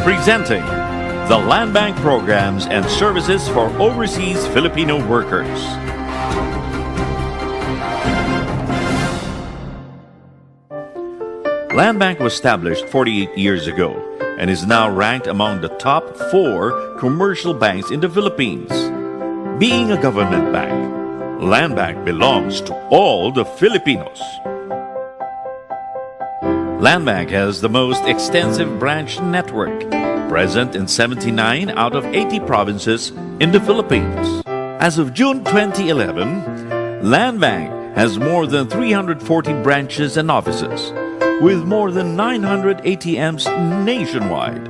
presenting the Land Bank Programs and Services for Overseas Filipino Workers. Land Bank was established 48 years ago and is now ranked among the top 4 commercial banks in the Philippines. Being a government bank, Land Bank belongs to all the Filipinos. Land Bank has the most extensive branch network, present in 79 out of 80 provinces in the Philippines. As of June 2011, Land Bank has more than 340 branches and offices, with more than 900 ATMs nationwide.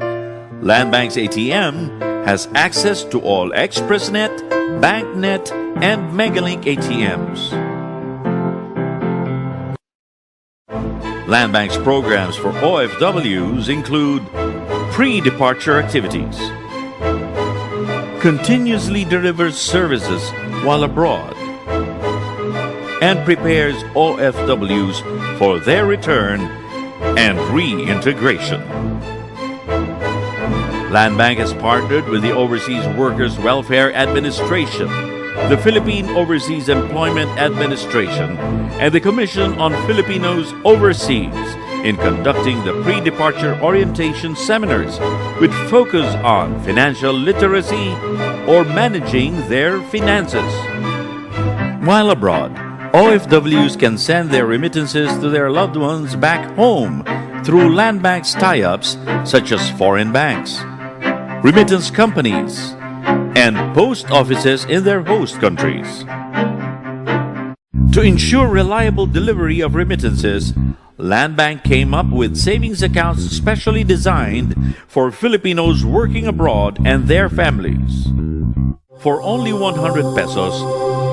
Land Bank's ATM has access to all ExpressNet, BankNet, and Megalink ATMs. Land Bank's programs for OFWs include pre-departure activities, continuously delivers services while abroad, and prepares OFWs for their return and reintegration. Land Bank has partnered with the Overseas Workers Welfare Administration, the Philippine Overseas Employment Administration, and the Commission on Filipinos Overseas in conducting the pre-departure orientation seminars which focus on financial literacy or managing their finances. While abroad, OFWs can send their remittances to their loved ones back home through Land Bank's tie-ups such as foreign banks, remittance companies, and post offices in their host countries. To ensure reliable delivery of remittances, Land Bank came up with savings accounts specially designed for Filipinos working abroad and their families. For only 100 pesos,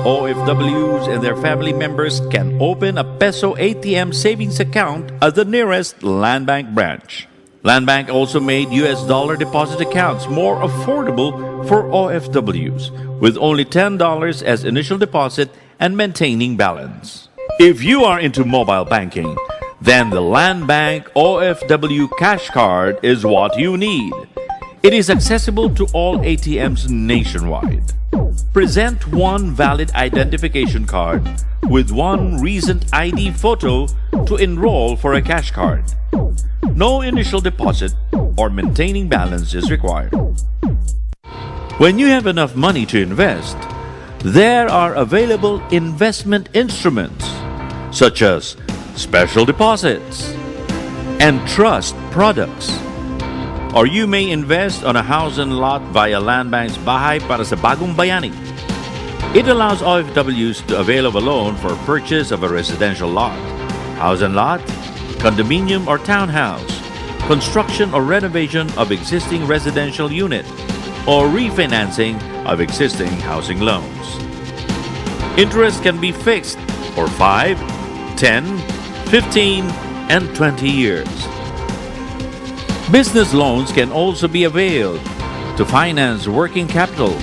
OFWs and their family members can open a peso ATM savings account at the nearest Land Bank branch. Land Bank also made US dollar deposit accounts more affordable for OFWs, with only $10 as initial deposit and maintaining balance. If you are into mobile banking, then the Land Bank OFW Cash Card is what you need. It is accessible to all ATMs nationwide. Present one valid identification card with one recent ID photo to enroll for a cash card. No initial deposit or maintaining balance is required. When you have enough money to invest, there are available investment instruments such as special deposits and trust products. Or you may invest on a house and lot via Land Bank's Bahay para sa Bagong Bayani. It allows OFWs to avail of a loan for purchase of a residential lot, house and lot, condominium or townhouse, construction or renovation of existing residential unit, or refinancing of existing housing loans. Interest can be fixed for 5, 10, 15, and 20 years. Business loans can also be availed to finance working capital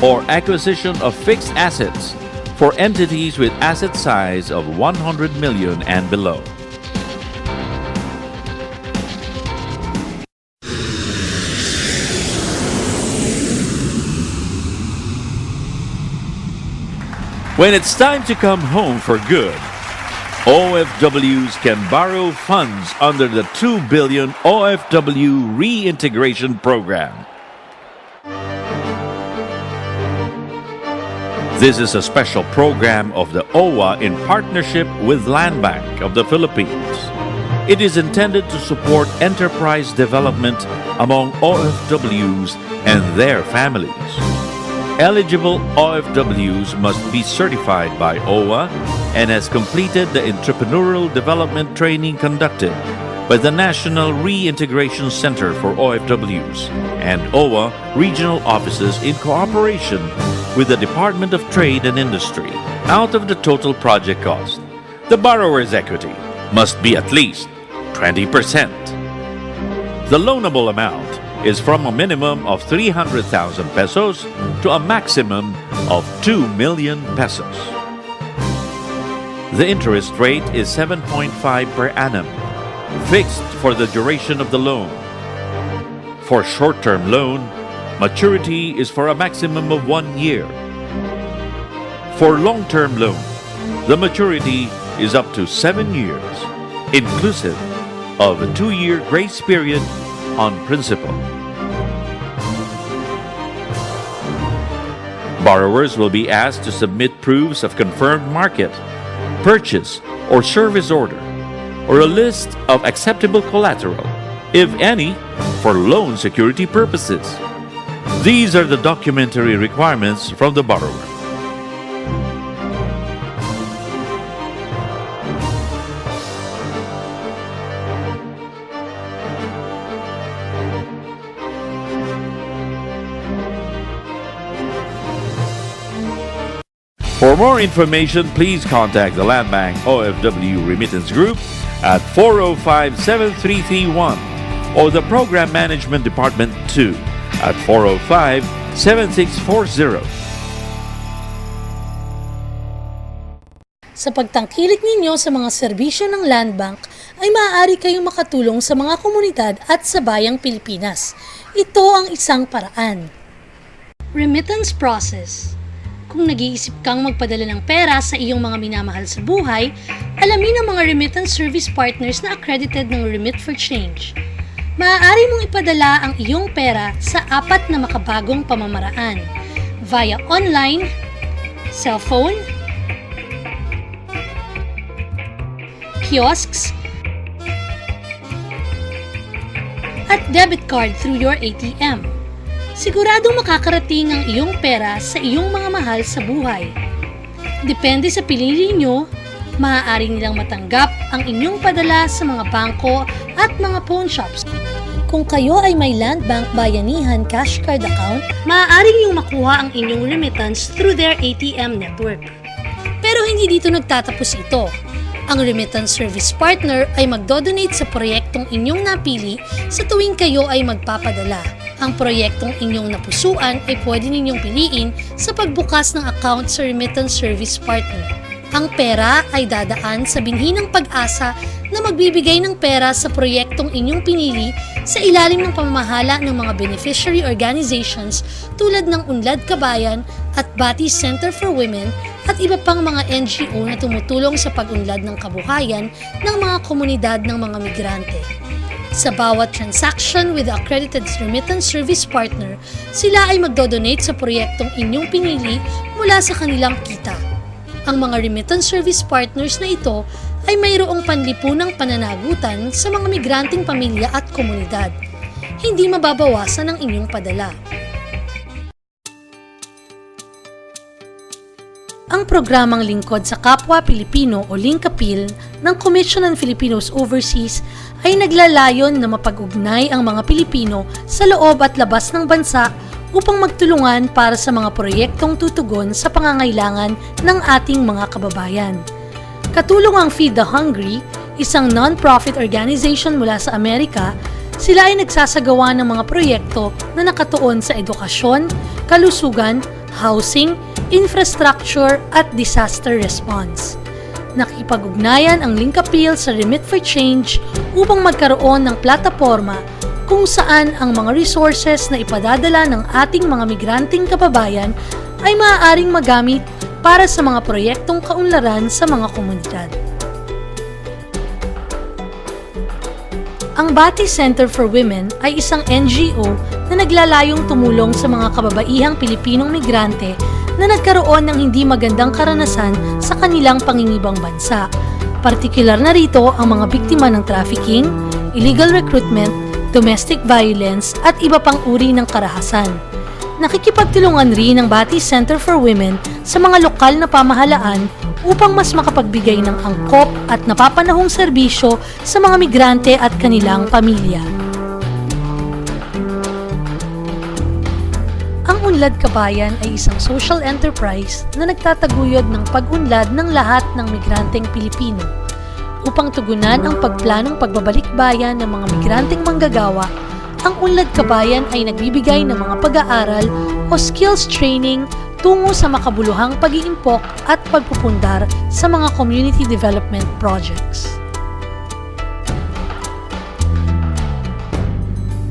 or acquisition of fixed assets for entities with asset size of 100 million and below. When it's time to come home for good, OFWs can borrow funds under the 2 billion OFW Reintegration Program. This is a special program of the OWA in partnership with Land Bank of the Philippines. It is intended to support enterprise development among OFWs and their families. Eligible OFWs must be certified by OWA and has completed the entrepreneurial development training conducted by the National Reintegration Center for OFWs and OWA regional offices in cooperation with the Department of Trade and Industry. Out of the total project cost, the borrower's equity must be at least 20%. The loanable amount is from a minimum of 300,000 pesos to a maximum of 2 million pesos. The interest rate is 7.5 per annum, fixed for the duration of the loan. For short-term loan, maturity is for a maximum of 1 year. For long-term loan, the maturity is up to 7 years, inclusive of a 2-year grace period on principal. Borrowers will be asked to submit proofs of confirmed market, purchase, or service order, or a list of acceptable collateral, if any, for loan security purposes. These are the documentary requirements from the borrower. For more information, please contact the Land Bank OFW Remittance Group at 405-7331 or the Program Management Department 2 at 405-7640. Sa pagtangkilik ninyo sa mga serbisyo ng Land Bank, ay maaari kayong makatulong sa mga komunidad at sa bayang Pilipinas. Ito ang isang paraan. Remittance process. Kung nag-iisip kang magpadala ng pera sa iyong mga minamahal sa buhay, alamin ang mga remittance service partners na accredited ng Remit for Change. Maaari mong ipadala ang iyong pera sa 4 na makabagong pamamaraan via online, cellphone, kiosks, at debit card through your ATM. Siguradong makakarating ang iyong pera sa iyong mga mahal sa buhay. Depende sa pinili nyo, maaari nilang matanggap ang inyong padala sa mga bangko at mga pawn shops. Kung kayo ay may Land Bank Bayanihan Cash Card account, maaari niyong makuha ang inyong remittance through their ATM network. Pero hindi dito nagtatapos ito. Ang remittance service partner ay magdodonate sa proyektong inyong napili sa tuwing kayo ay magpapadala. Ang proyektong inyong napusuan ay pwede ninyong piliin sa pagbukas ng account sa remittance service partner. Ang pera ay dadaan sa binhi ng pag-asa na magbibigay ng pera sa proyektong inyong pinili sa ilalim ng pamamahala ng mga beneficiary organizations tulad ng Unlad Kabayan at Bati Center for Women at iba pang mga NGO na tumutulong sa pag-unlad ng kabuhayan ng mga komunidad ng mga migrante. Sa bawat transaction with the accredited remittance service partner, sila ay magdodonate sa proyektong inyong pinili mula sa kanilang kita. Ang mga remittance service partners na ito ay mayroong panlipunang pananagutan sa mga migranteng pamilya at komunidad. Hindi mababawasan ang inyong padala. Ang programang Lingkod sa Kapwa Pilipino o Linkapil ng Commission on Filipinos Overseas ay naglalayon na mapag-ugnay ang mga Pilipino sa loob at labas ng bansa upang magtulungan para sa mga proyektong tutugon sa pangangailangan ng ating mga kababayan. Katulong ang Feed the Hungry, isang non-profit organization mula sa Amerika, sila ay nagsasagawa ng mga proyekto na nakatuon sa edukasyon, kalusugan, housing, infrastructure at disaster response. Nakikipag-ugnayan ang Linkapil sa Remit for Change upang magkaroon ng plataporma kung saan ang mga resources na ipadadala ng ating mga migranteng kababayan ay maaaring magamit para sa mga proyektong kaunlaran sa mga komunidad. Ang Bati Center for Women ay isang NGO na naglalayong tumulong sa mga kababaihang Pilipinong migrante na nagkaroon ng hindi magandang karanasan sa kanilang pangingibang bansa. Partikular na rito ang mga biktima ng trafficking, illegal recruitment, domestic violence at iba pang uri ng karahasan. Nakikipagtulungan rin ang Bati Center for Women sa mga lokal na pamahalaan upang mas makapagbigay ng angkop at napapanahong serbisyo sa mga migrante at kanilang pamilya. Ang Unlad Kabayan ay isang social enterprise na nagtataguyod ng pag-unlad ng lahat ng migranteng Pilipino upang tugunan ang pagplanong pagbabalik bayan ng mga migranteng manggagawa. Ang Unlad Kabayan ay nagbibigay ng mga pag-aaral o skills training tungo sa makabuluhang pag-iimpok at pagpupundar sa mga community development projects.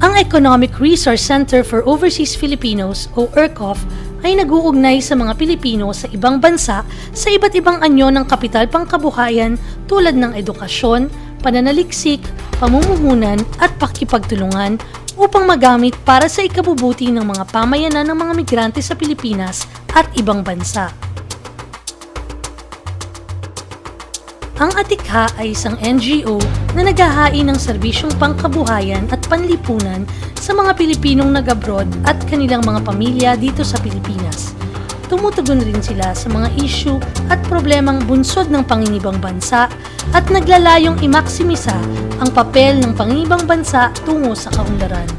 Ang Economic Resource Center for Overseas Filipinos o ERCOF ay nag-uugnay sa mga Pilipino sa ibang bansa sa iba't ibang anyo ng kapital pangkabuhayan tulad ng edukasyon, pananaliksik, pamumuhunan at pakikipagtulungan upang magamit para sa ikabubuti ng mga pamayanan ng mga migrante sa Pilipinas at ibang bansa. Ang Atikha ay isang NGO na naghahain ng serbisyong pangkabuhayan at panlipunan sa mga Pilipinong nag-abroad at kanilang mga pamilya dito sa Pilipinas. Tumutugon rin sila sa mga issue at problemang bunsod ng pangingibang bansa at naglalayong imaksimisa ang papel ng pangingibang bansa tungo sa kaunlaran.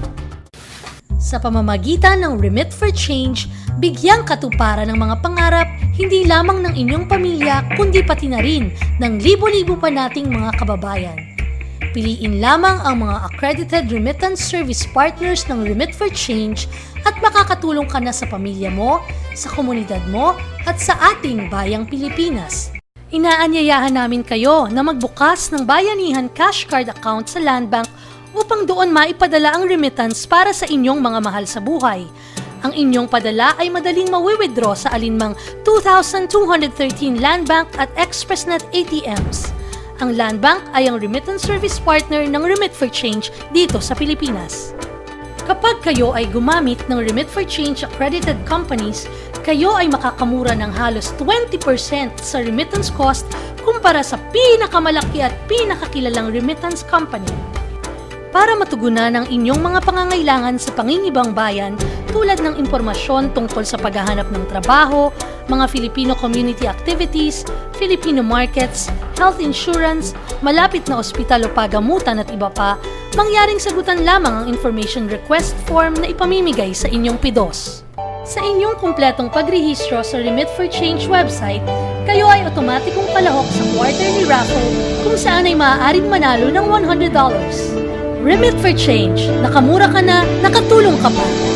Sa pamamagitan ng Remit for Change, bigyang katuparan ng mga pangarap hindi lamang ng inyong pamilya kundi pati na rin ng libo-libo pa nating mga kababayan. Piliin lamang ang mga accredited remittance service partners ng Remit for Change at makakatulong ka na sa pamilya mo, sa komunidad mo at sa ating bayang Pilipinas. Inaanyayahan namin kayo na magbukas ng Bayanihan Cash Card account sa Land Bank upang doon maipadala ang remittance para sa inyong mga mahal sa buhay. Ang inyong padala ay madaling mawi-withdraw sa alinmang 2,213 Land Bank at Expressnet ATMs. Ang Land Bank ay ang remittance service partner ng Remit for Change dito sa Pilipinas. Kapag kayo ay gumamit ng Remit for Change accredited companies, kayo ay makakamura ng halos 20% sa remittance cost kumpara sa pinakamalaki at pinakakilalang remittance company. Para matugunan ang inyong mga pangangailangan sa pangingibang bayan tulad ng impormasyon tungkol sa paghahanap ng trabaho, mga Filipino community activities, Filipino markets, health insurance, malapit na ospital o pagamutan at iba pa, mangyaring sagutan lamang ang information request form na ipamimigay sa inyong PIDOS. Sa inyong kumpletong pagrehistro sa Remit for Change website, kayo ay otomatikong kalahok sa quarterly raffle kung saan ay maaaring manalo ng $100. Remit for Change. Nakamura ka na, nakatulong ka pa.